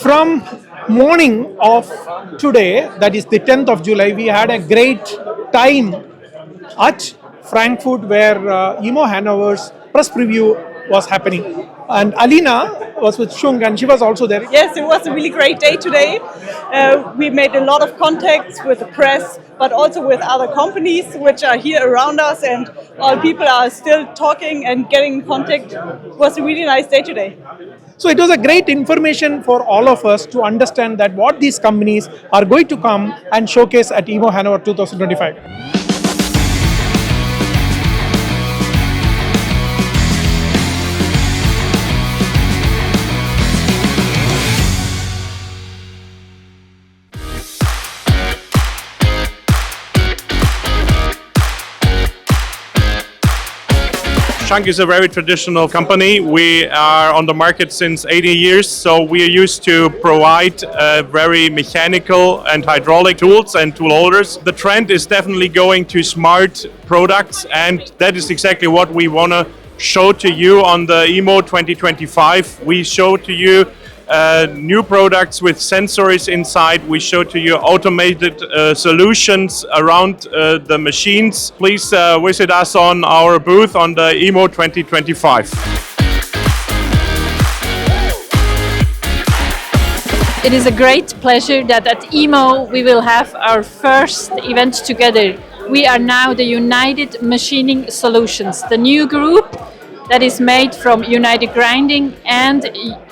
From morning of today, that is the 10th of July, we had a great time at Frankfurt where EMO Hannover's press preview was happening. And Alina was with SCHUNK and she was also there. Yes, it was a really great day today. We made a lot of contacts with the press, but also with other companies which are here around us, and all people are still talking and getting in contact. It was a really nice day today. So it was a great information for all of us to understand that what these companies are going to come and showcase at EMO Hannover 2025. SCHUNK is a very traditional company. We are on the market since 80 years, so we are used to provide very mechanical and hydraulic tools and tool holders. The trend is definitely going to smart products, and that is exactly what we want to show to you on the EMO 2025. We show to you new products with sensors inside. We show to you automated solutions around the machines. Please visit us on our booth on the EMO 2025. It is a great pleasure that at EMO we will have our first event together. We are now the United Machining Solutions, the new group that is made from United Grinding and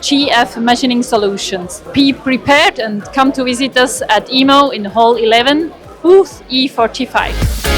GF Machining Solutions. Be prepared and come to visit us at EMO in Hall 11, booth E45.